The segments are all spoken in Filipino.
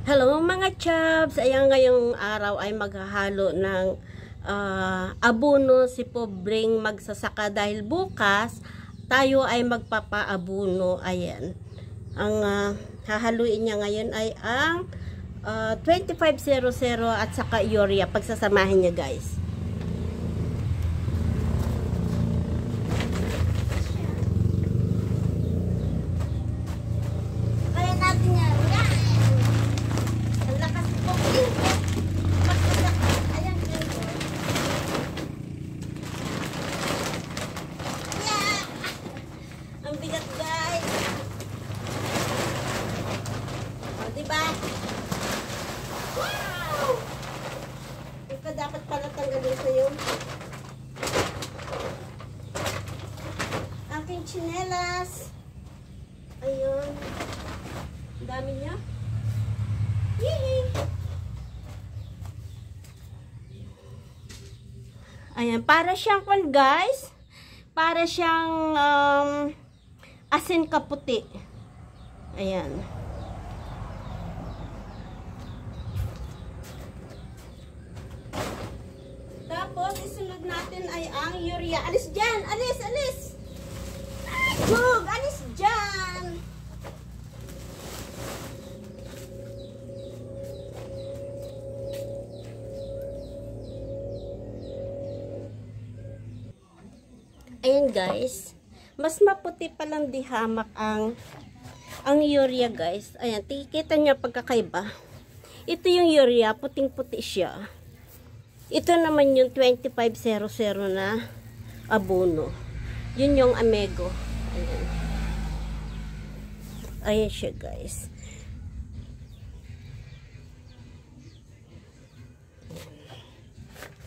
Hello mga chubs! Ayan, ngayong araw ay maghahalo ng abono si Pobreng magsasaka dahil bukas tayo ay magpapaabono. Ayan. Ang hahaluin niya ngayon ay ang 2500 at saka urea. Pagsasamahin niya guys. Diba? Wow! Ito dapat pala tanggalin sa yung aking tsinelas. Ayun. Ang dami niya. Yee! Ayan. Para siyang guys. Para siyang asin kaputi. Ayan. Tapos, isunod natin ay ang urea. Alis dyan! Alis! Alis! Ay, Jug! Alis dyan! Ayan guys. Mas maputi palang dihamak ang urea guys. Ayan. Kita nyo pagkakaiba. Ito yung urea. Puting-puti siya. Ito naman yung 2500 na abono. Yun yung amego. Ayan. Ayan siya guys.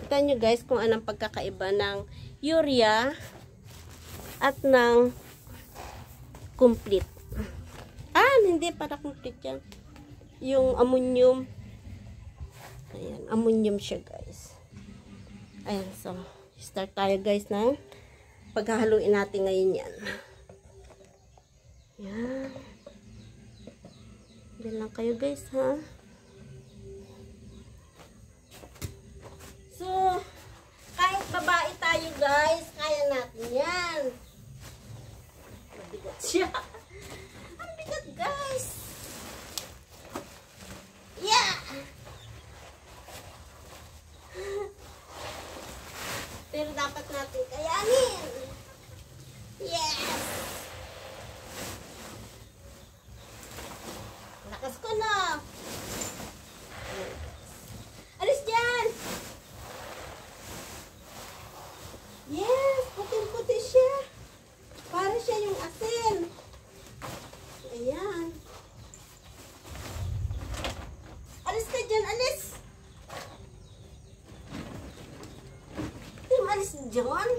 Kita nyo guys kung anong pagkakaiba ng urea at ng complete. Hindi para complete yan. Yung ammonium. Ayan, ammonium siya guys. Ayan, so, start tayo guys na paghahaluin natin ngayon yan. Ayan. Diyan lang kayo guys, ha? So, kahit babae tayo guys, kaya natin yan. Mabigat siya. Ang bigat guys. Yeah! Pero dapat natin kayanin. Yes! Lakas ko na. Alis dyan! Yes! Puting-puti siya. Para siya yung asin. Ayan. Alis ka dyan, alis! Alis dyan.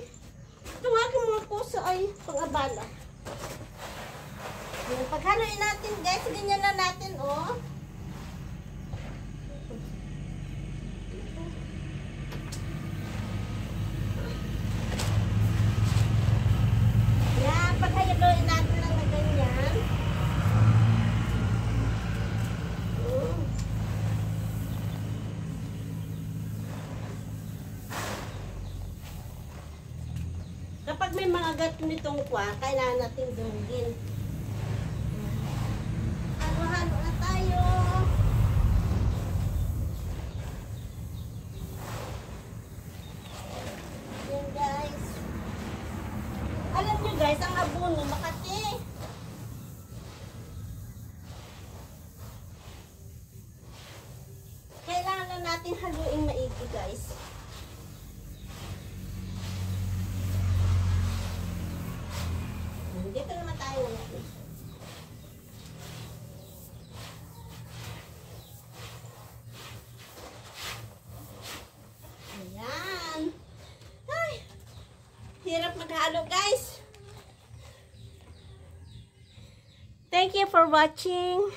Itong aking mga puso ay pang-abala. Paghaluin natin guys, ganyan na natin, oh. Yan, paghaluin natin lang na ganyan. Kapag may mga gato nitong kailangan natin dumugin. Halo-halo na tayo. Yan guys. Alam nyo guys, ang abono makati. Kailangan natin haluin maigi guys. Dito naman tayo. Ayan. Ay, hirap maghalo guys. Thank you for watching.